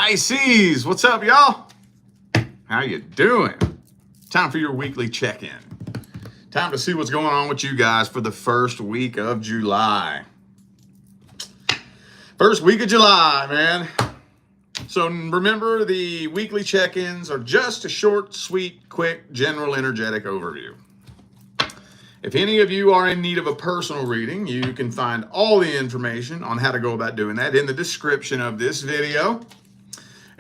Pisces, what's up, y'all? How you doing? Time for your weekly check-in. Time to see what's going on with you guys for the first week of July. First week of July, man. So remember, the weekly check-ins are just a short, sweet, quick, general, energetic overview. If any of you are in need of a personal reading, you can find all the information on how to go about doing that in the description of this video.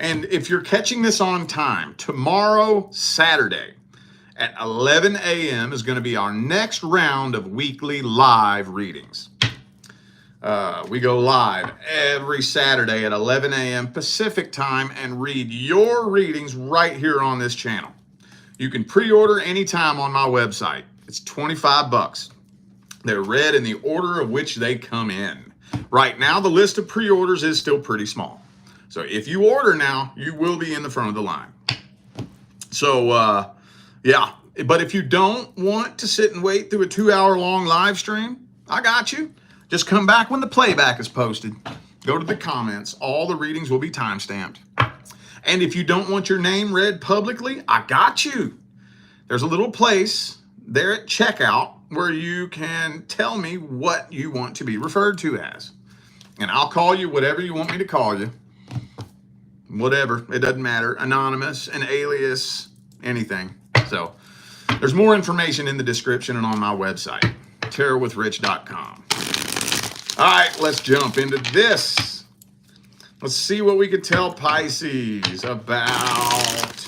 And if you're catching this on time, tomorrow, Saturday, at 11 a.m. is going to be our next round of weekly live readings. We go live every Saturday at 11 a.m. Pacific time and read your readings right here on this channel. You can pre-order anytime on my website. It's $25. They're read in the order of which they come in. Right now, the list of pre-orders is still pretty small. So if you order now, you will be in the front of the line. So, yeah. But if you don't want to sit and wait through a 2-hour-long live stream, I got you. Just come back when the playback is posted. Go to the comments. All the readings will be time-stamped. And if you don't want your name read publicly, I got you. There's a little place there at checkout where you can tell me what you want to be referred to as. And I'll call you whatever you want me to call you. Whatever, it doesn't matter. Anonymous, an alias, anything. So there's more information in the description and on my website, tarotwithrich.com. All right, let's jump into this. Let's see what we could tell Pisces about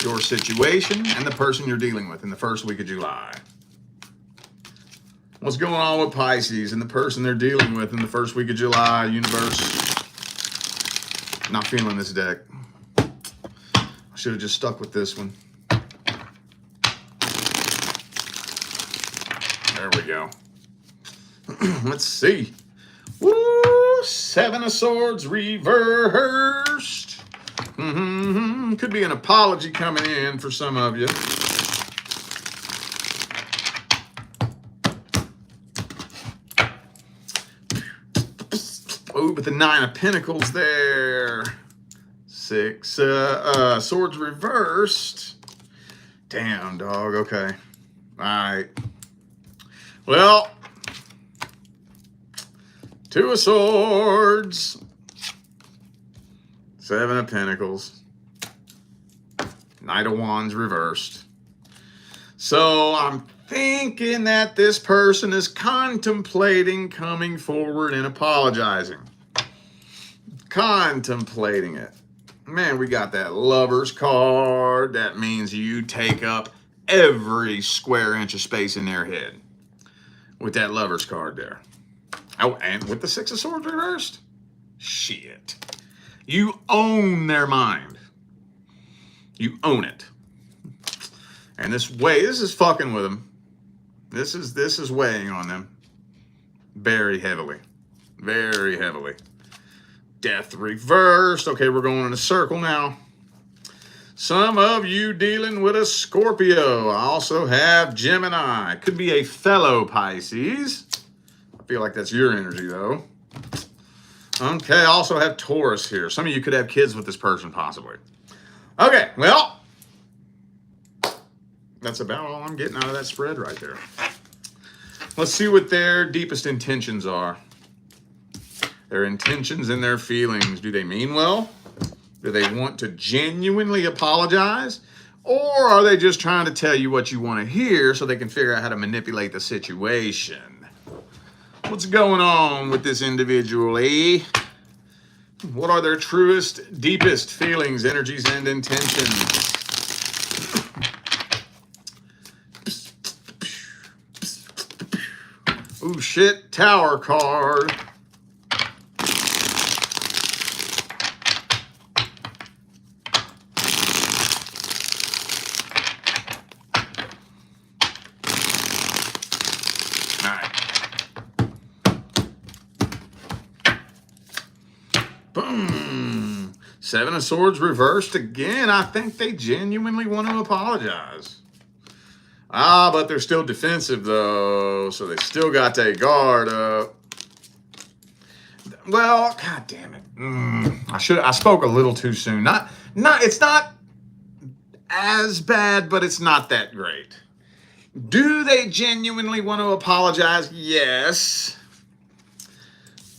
your situation and the person you're dealing with in the first week of July. What's going on with Pisces and the person they're dealing with in the first week of July, universe? Not feeling this deck. I should have just stuck with this one. There we go. Let's see. Woo! 7 of Swords reversed. Could be an apology coming in for some of you. Oh, but the 9 of Pentacles there. 6 Swords reversed. Damn, dog. Okay. All right. Well, 2 of Swords. 7 of Pentacles. Knight of Wands reversed. So I'm thinking that this person is contemplating coming forward and apologizing. Contemplating it. Man, we got that Lover's card. That means you take up every square inch of space in their head with that Lover's card there. Oh, and with the 6 of Swords reversed. Shit. You own their mind. You own it. And this is fucking with them. This is weighing on them very heavily. Very heavily. Death reversed. Okay, we're going in a circle now. Some of you dealing with a Scorpio. I also have Gemini. Could be a fellow Pisces. I feel like that's your energy, though. Okay, I also have Taurus here. Some of you could have kids with this person, possibly. Okay, well, that's about all I'm getting out of that spread right there. Let's see what their deepest intentions are. Their intentions and their feelings. Do they mean well? Do they want to genuinely apologize? Or are they just trying to tell you what you want to hear so they can figure out how to manipulate the situation? What's going on with this individual, eh? What are their truest, deepest feelings, energies, and intentions? Ooh, shit. Tower card. Boom. 7 of Swords reversed again. I think they genuinely want to apologize. But they're still defensive, though, so they still got their guard up. well, god damn it. I spoke a little too soon. It's not as bad, but it's not that great. Do they genuinely want to apologize? Yes.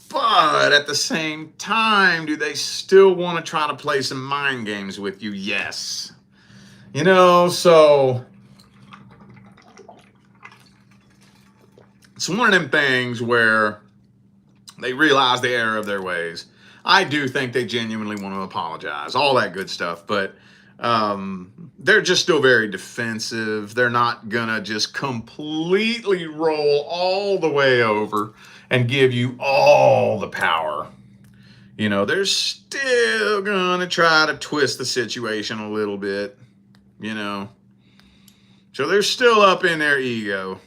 But at the same time, do they still want to try to play some mind games with you? Yes. You know, so it's one of them things where they realize the error of their ways. I do think they genuinely want to apologize, all that good stuff, but they're just still very defensive. They're not gonna just completely roll all the way over and give you all the power. You know, they're still gonna try to twist the situation a little bit, you know. So they're still up in their ego.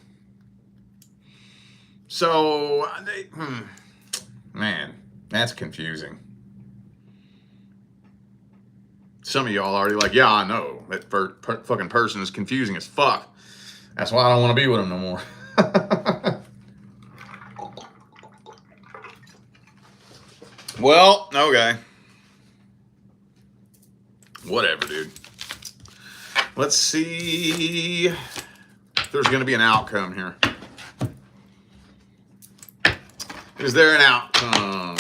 So, man, that's confusing. Some of y'all already like, yeah, I know. That fucking person is confusing as fuck. That's why I don't want to be with him no more. Well, okay. Whatever, dude. Let's see if there's going to be an outcome here. Is there an outcome?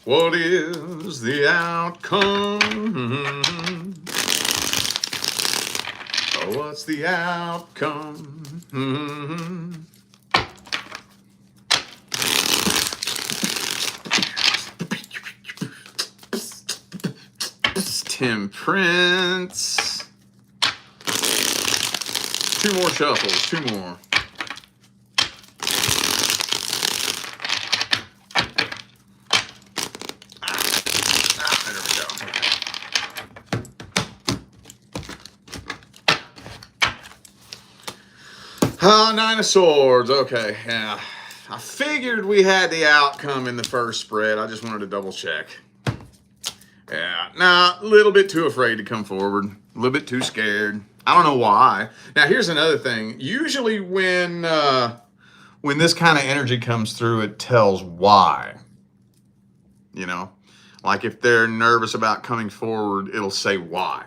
What is the outcome? Oh, what's the outcome? Temperance. 2 more shuffles, 2 more. There we go. Okay. 9 of Swords. Okay, yeah. I figured we had the outcome in the first spread. I just wanted to double check. Yeah, nah, a little bit too afraid to come forward. A little bit too scared. I don't know why. Now, here's another thing. Usually when this kind of energy comes through, it tells why. You know? Like if they're nervous about coming forward, it'll say why.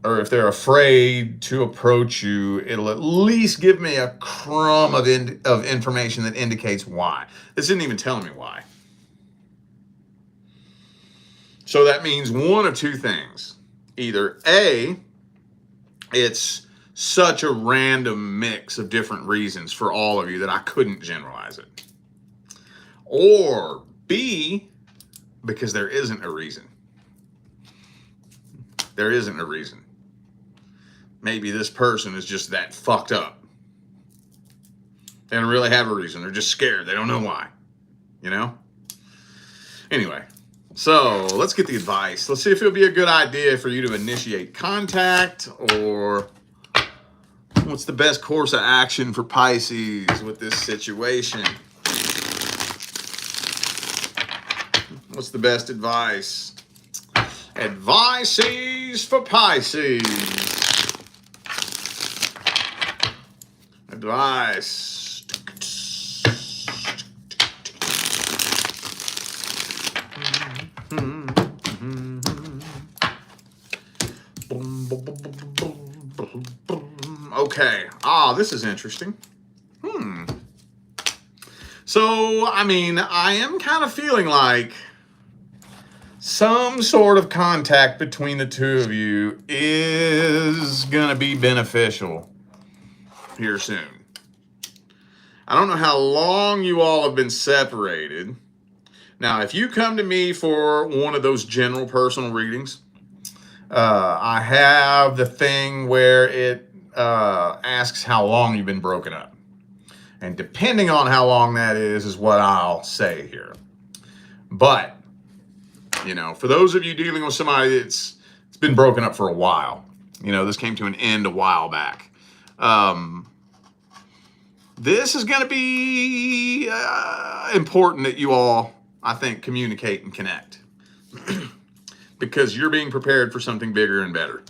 Or if they're afraid to approach you, it'll at least give me a crumb of information that indicates why. This isn't even telling me why. So that means one of 2 things. Either A, it's such a random mix of different reasons for all of you that I couldn't generalize it. Or B, because there isn't a reason. There isn't a reason. Maybe this person is just that fucked up. They don't really have a reason. They're just scared. They don't know why. You know? Anyway. So let's get the advice. Let's see if it'll be a good idea for you to initiate contact, or what's the best course of action for Pisces with this situation. What's the best advice? Advices for Pisces. Advice. Okay. This is interesting. So, I mean, I am kind of feeling like some sort of contact between the 2 of you is going to be beneficial here soon. I don't know how long you all have been separated. Now, if you come to me for one of those general personal readings, I have the thing where it asks how long you've been broken up. And depending on how long that is what I'll say here. But, you know, for those of you dealing with somebody it's been broken up for a while, you know, this came to an end a while back. This is going to be important that you all, I think, communicate and connect. Because you're being prepared for something bigger and better.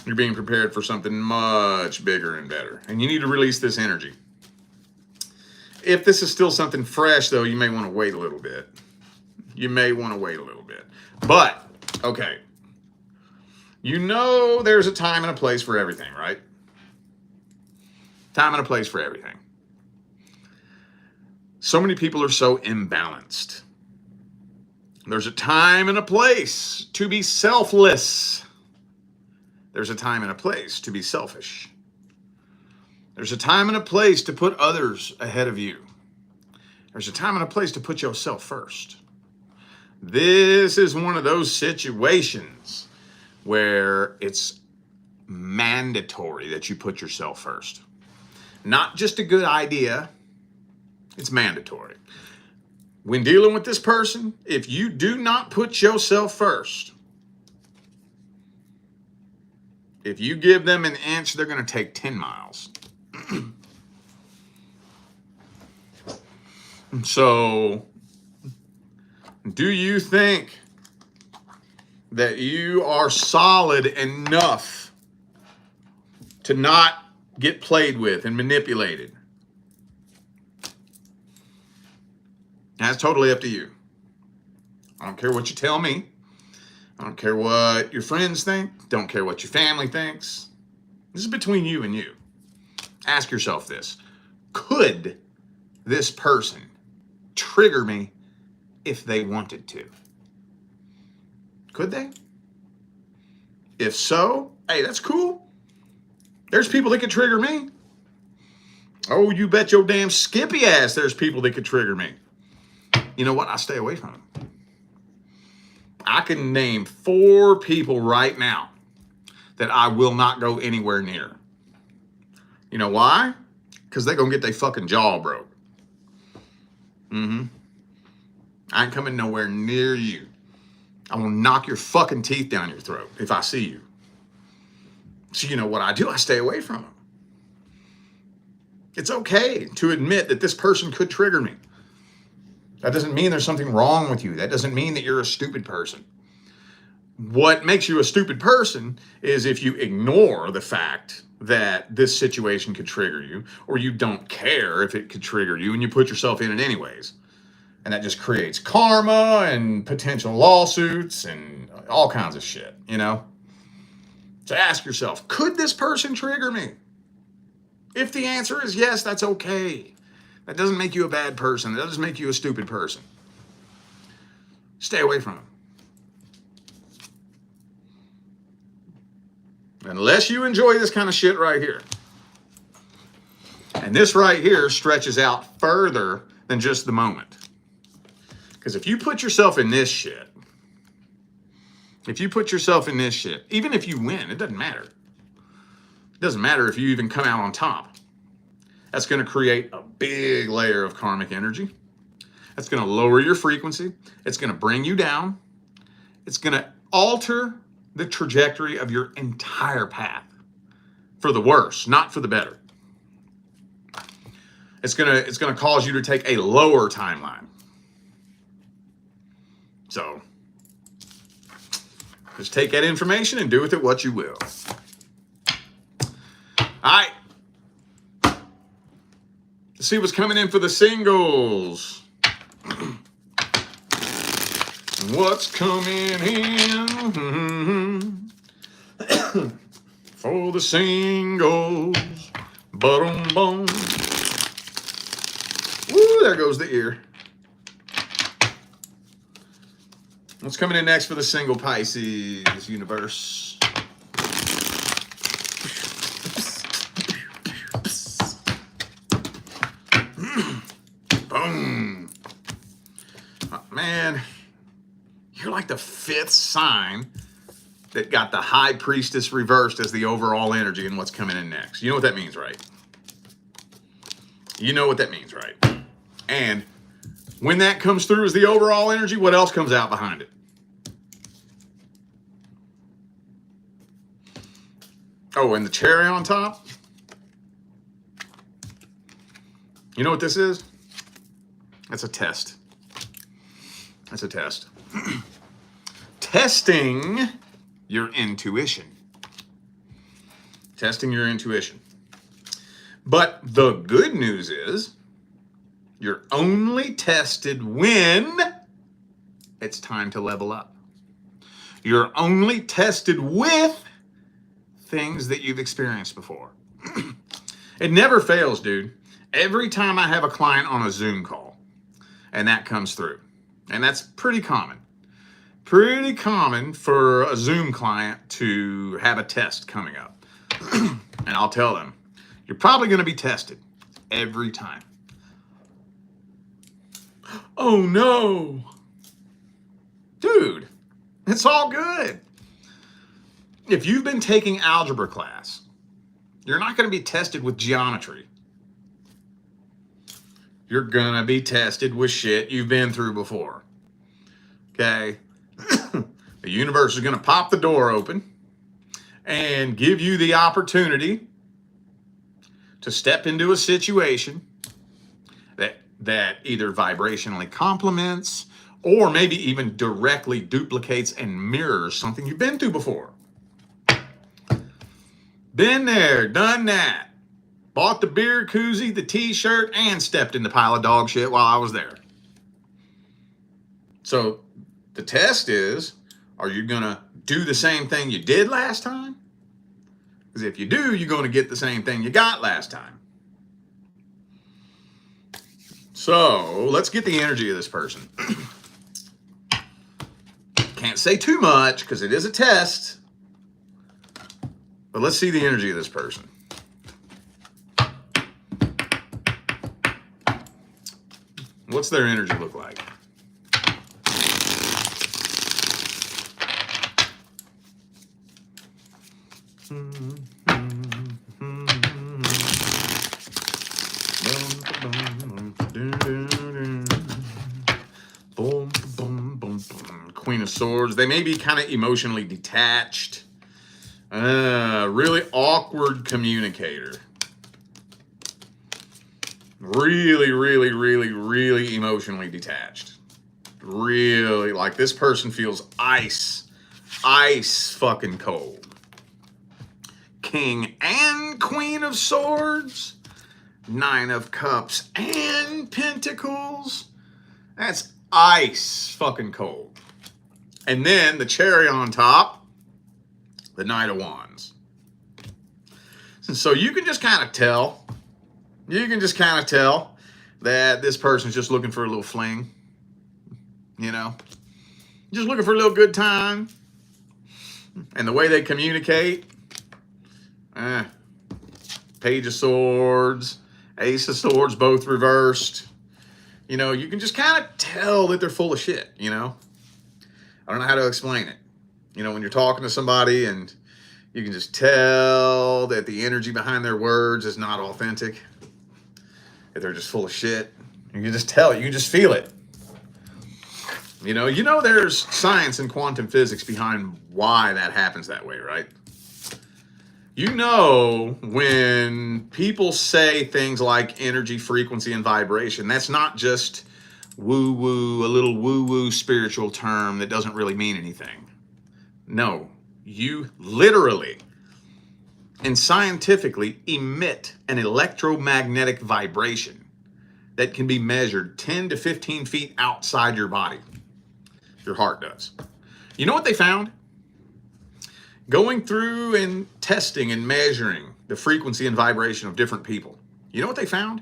You're being prepared for something much bigger and better. And you need to release this energy. If this is still something fresh, though, you may want to wait a little bit. You may want to wait a little bit. But, okay. You know there's a time and a place for everything, right? Time and a place for everything. So many people are so imbalanced. There's a time and a place to be selfless. There's a time and a place to be selfish. There's a time and a place to put others ahead of you. There's a time and a place to put yourself first. This is one of those situations where it's mandatory that you put yourself first. Not just a good idea, it's mandatory. When dealing with this person, if you do not put yourself first, if you give them an inch, they're going to take 10 miles. So, do you think that you are solid enough to not get played with and manipulated? That's totally up to you. I don't care what you tell me. I don't care what your friends think. Don't care what your family thinks. This is between you and you. Ask yourself this. Could this person trigger me if they wanted to? Could they? If so, hey, that's cool. There's people that could trigger me. Oh, you bet your damn skippy ass there's people that could trigger me. You know what? I stay away from them. I can name 4 people right now that I will not go anywhere near. You know why? Because they're going to get their fucking jaw broke. I ain't coming nowhere near you. I will knock your fucking teeth down your throat if I see you. So you know what I do? I stay away from them. It's okay to admit that this person could trigger me. That doesn't mean there's something wrong with you. That doesn't mean that you're a stupid person. What makes you a stupid person is if you ignore the fact that this situation could trigger you, or you don't care if it could trigger you, and you put yourself in it anyways. And that just creates karma and potential lawsuits and all kinds of shit, you know? So ask yourself, could this person trigger me? If the answer is yes, that's okay. That doesn't make you a bad person. That doesn't make you a stupid person. Stay away from them. Unless you enjoy this kind of shit right here. And this right here stretches out further than just the moment. Because if you put yourself in this shit, even if you win, it doesn't matter. It doesn't matter if you even come out on top. That's going to create a big layer of karmic energy. That's going to lower your frequency. It's going to bring you down. It's going to alter the trajectory of your entire path for the worse, not for the better. It's going to cause you to take a lower timeline. So just take that information and do with it what you will. All right. Let's see what's coming in for the singles. What's coming in for the singles? Boom, boom. Woo, there goes the ear. What's coming in next for the single Pisces universe? Boom. Oh, man, you're like the 5th sign that got the High Priestess reversed as the overall energy in what's coming in next. You know what that means, right? You know what that means, right? And when that comes through as the overall energy, what else comes out behind it? Oh, and the cherry on top? You know what this is? That's a test. That's a test. Testing your intuition. Testing your intuition. But the good news is You're only tested when it's time to level up. You're only tested with things that you've experienced before. It never fails, dude. Every time I have a client on a Zoom call, and that comes through, and that's pretty common. Pretty common for a Zoom client to have a test coming up. And I'll tell them, you're probably going to be tested every time. Oh no. Dude, it's all good. If you've been taking algebra class, you're not going to be tested with geometry. You're going to be tested with shit you've been through before. Okay? The universe is going to pop the door open and give you the opportunity to step into a situation that either vibrationally complements or maybe even directly duplicates and mirrors something you've been through before. Been there, done that. Bought the beer koozie, the t-shirt, and stepped in the pile of dog shit while I was there. So the test is, are you going to do the same thing you did last time? Because if you do, you're going to get the same thing you got last time. So let's get the energy of this person. Can't say too much because it is a test. But let's see the energy of this person. What's their energy look like? Queen of Swords. They may be kind of emotionally detached. Really awkward communicator. Really emotionally detached. Really, like this person feels ice fucking cold. King and Queen of Swords. 9 of Cups and Pentacles. That's ice fucking cold. And then the cherry on top, the Knight of Wands. And so you can just kind of tell. You can just kind of tell that this person's just looking for a little fling. You know? Just looking for a little good time. And the way they communicate, Page of Swords, Ace of Swords, both reversed. You know, you can just kind of tell that they're full of shit, you know? I don't know how to explain it. You know, when you're talking to somebody and you can just tell that the energy behind their words is not authentic. That they're just full of shit. You can just tell it. You can just feel it. You know there's science and quantum physics behind why that happens that way, right? You know, when people say things like energy, frequency, and vibration, that's not just woo-woo, a little woo-woo spiritual term that doesn't really mean anything. No, you literally and scientifically emit an electromagnetic vibration that can be measured 10 to 15 feet outside your body. Your heart does. You know what they found? Going through and testing and measuring the frequency and vibration of different people. You know what they found?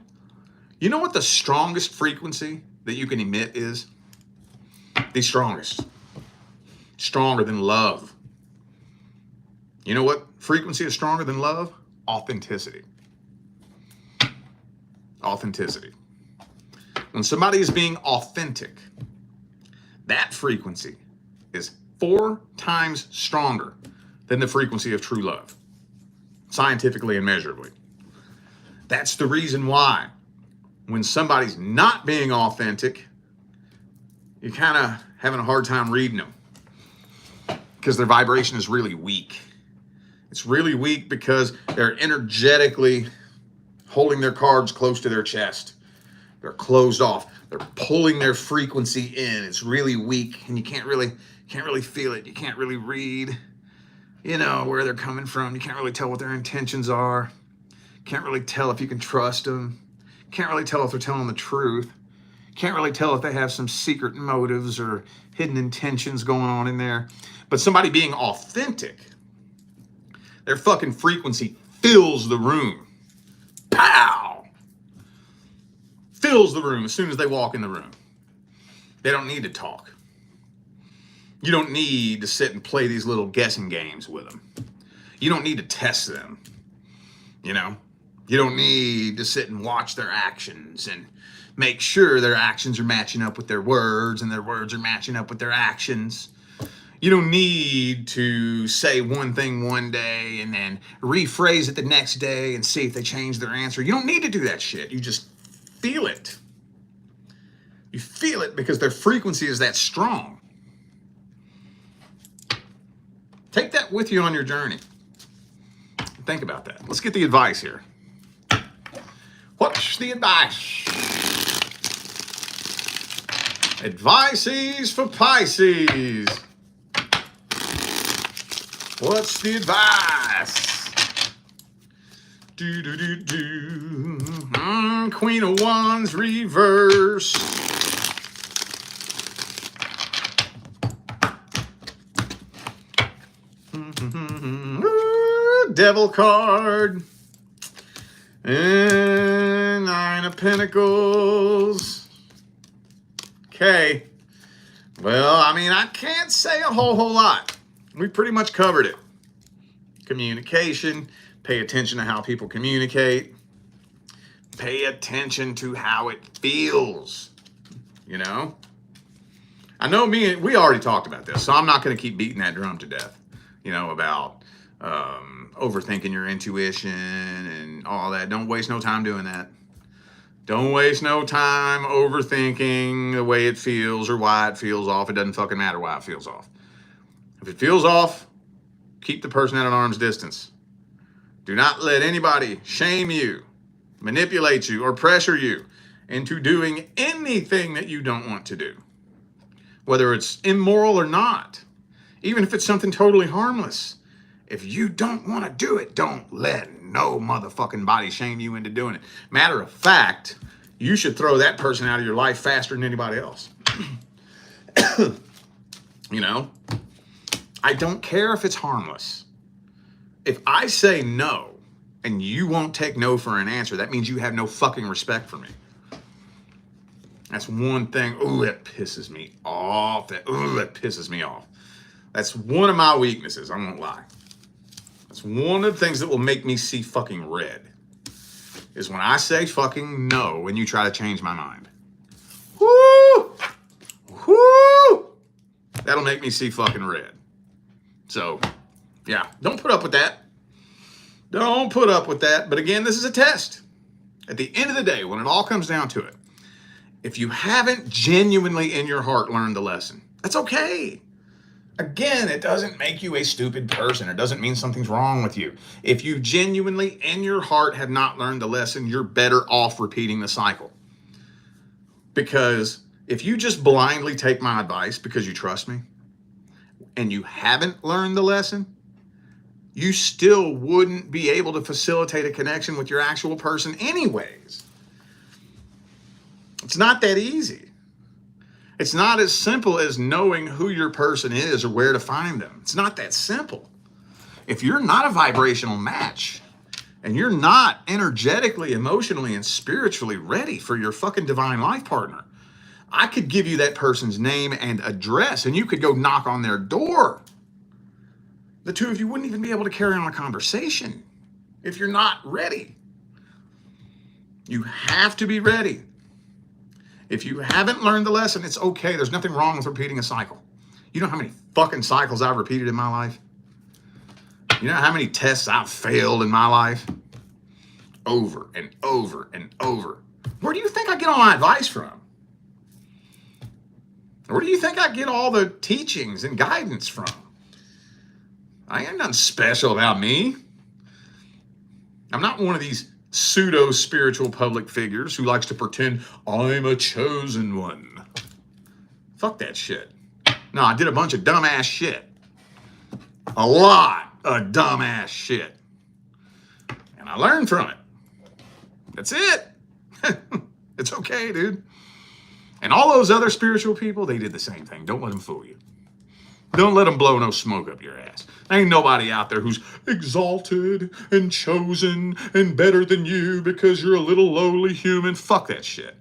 You know what the strongest frequency that you can emit is? The strongest. Stronger than love. You know what frequency is stronger than love? Authenticity. Authenticity. When somebody is being authentic, that frequency is 4 times stronger than the frequency of true love, scientifically and measurably. That's the reason why when somebody's not being authentic, you're kind of having a hard time reading them because their vibration is really weak. It's really weak because they're energetically holding their cards close to their chest. They're closed off. They're pulling their frequency in. It's really weak, and you can't really feel it. You can't really read, you know, where they're coming from. You can't really tell what their intentions are. Can't really tell if you can trust them. Can't really tell if they're telling the truth. Can't really tell if they have some secret motives or hidden intentions going on in there. But somebody being authentic, their fucking frequency fills the room. Pow! Fills the room as soon as they walk in the room. They don't need to talk. You don't need to sit and play these little guessing games with them. You don't need to test them. You know? You don't need to sit and watch their actions and make sure their actions are matching up with their words and their words are matching up with their actions. You don't need to say one thing one day and then rephrase it the next day and see if they change their answer. You don't need to do that shit. You just feel it. You feel it because their frequency is that strong. Take that with you on your journey. Think about that. Let's get the advice here. What's the advice? Advices for Pisces. What's the advice? Queen of Wands reverse. Devil card. And Nine of Pentacles. Okay. Well, I mean, I can't say a whole lot. We pretty much covered it. Communication. Pay attention to how people communicate. Pay attention to how it feels. You know? I know we already talked about this, so I'm not going to keep beating that drum to death. You know, about overthinking your intuition and all that. Don't waste no time doing that. Don't waste no time overthinking the way it feels or why it feels off. It doesn't fucking matter why it feels off. If it feels off, keep the person at an arm's distance. Do not let anybody shame you, manipulate you, or pressure you into doing anything that you don't want to do. Whether it's immoral or not. Even if it's something totally harmless. If you don't want to do it, don't let no motherfucking body shame you into doing it. Matter of fact, you should throw that person out of your life faster than anybody else. You know? I don't care if it's harmless. If I say no, and you won't take no for an answer, that means you have no fucking respect for me. That's one thing. Ooh, that pisses me off. That pisses me off. That's one of my weaknesses, I won't lie. That's one of the things that will make me see fucking red. Is when I say fucking no and you try to change my mind. Woo! Woo! That'll make me see fucking red. So, yeah, don't put up with that. Don't put up with that. But again, this is a test. At the end of the day, when it all comes down to it, if you haven't genuinely in your heart learned the lesson, that's okay. Again, it doesn't make you a stupid person. It doesn't mean something's wrong with you. If you genuinely in your heart have not learned the lesson, you're better off repeating the cycle. Because if you just blindly take my advice because you trust me and you haven't learned the lesson, you still wouldn't be able to facilitate a connection with your actual person anyways. It's not that easy. It's not as simple as knowing who your person is or where to find them. It's not that simple. If you're not a vibrational match and you're not energetically, emotionally, and spiritually ready for your fucking divine life partner, I could give you that person's name and address and you could go knock on their door. The two of you wouldn't even be able to carry on a conversation if you're not ready. You have to be ready. If you haven't learned the lesson, it's okay. There's nothing wrong with repeating a cycle. You know how many fucking cycles I've repeated in my life? You know how many tests I've failed in my life? Over and over and over. Where do you think I get all my advice from? Where do you think I get all the teachings and guidance from? I ain't nothing special about me. I'm not one of these pseudo-spiritual public figures who likes to pretend I'm a chosen one. Fuck that shit. No, I did a bunch of dumbass shit. A lot of dumbass shit. And I learned from it. That's it. It's okay, dude. And all those other spiritual people, they did the same thing. Don't let them fool you. Don't let them blow no smoke up your ass. There ain't nobody out there who's exalted and chosen and better than you because you're a little lowly human. Fuck that shit.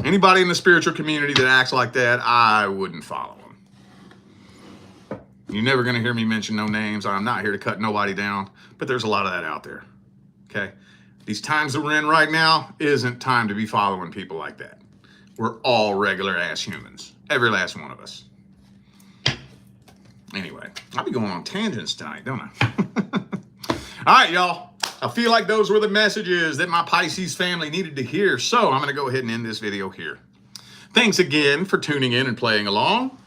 Anybody in the spiritual community that acts like that, I wouldn't follow them. You're never going to hear me mention no names. I'm not here to cut nobody down, but there's a lot of that out there. Okay? These times that we're in right now isn't time to be following people like that. We're all regular ass humans. Every last one of us. Anyway, I'll be going on tangents tonight, don't I? All right, y'all. I feel like those were the messages that my Pisces family needed to hear. So I'm going to go ahead and end this video here. Thanks again for tuning in and playing along.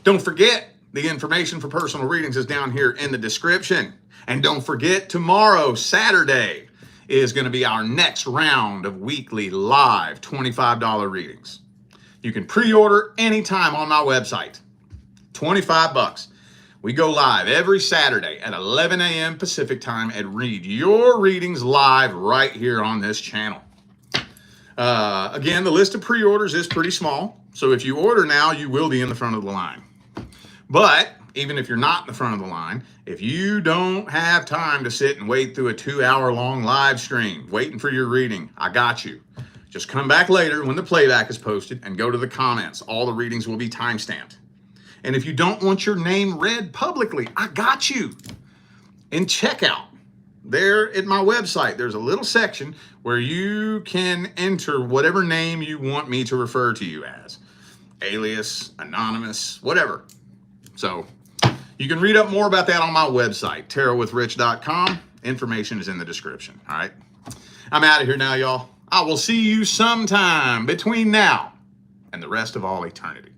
Don't forget, the information for personal readings is down here in the description. And don't forget, tomorrow, Saturday, is going to be our next round of weekly live $25 readings. You can pre-order anytime on my website. $25. We go live every Saturday at 11 a.m. Pacific time and read your readings live right here on this channel. Again, the list of pre-orders is pretty small. So if you order now, you will be in the front of the line. But even if you're not in the front of the line, if you don't have time to sit and wait through a 2-hour-long live stream waiting for your reading, I got you. Just come back later when the playback is posted and go to the comments. All the readings will be timestamped. And if you don't want your name read publicly, I got you. In checkout, there at my website, there's a little section where you can enter whatever name you want me to refer to you as. Alias, anonymous, whatever. So you can read up more about that on my website, tarotwithrich.com. Information is in the description, all right? I'm out of here now, y'all. I will see you sometime between now and the rest of all eternity.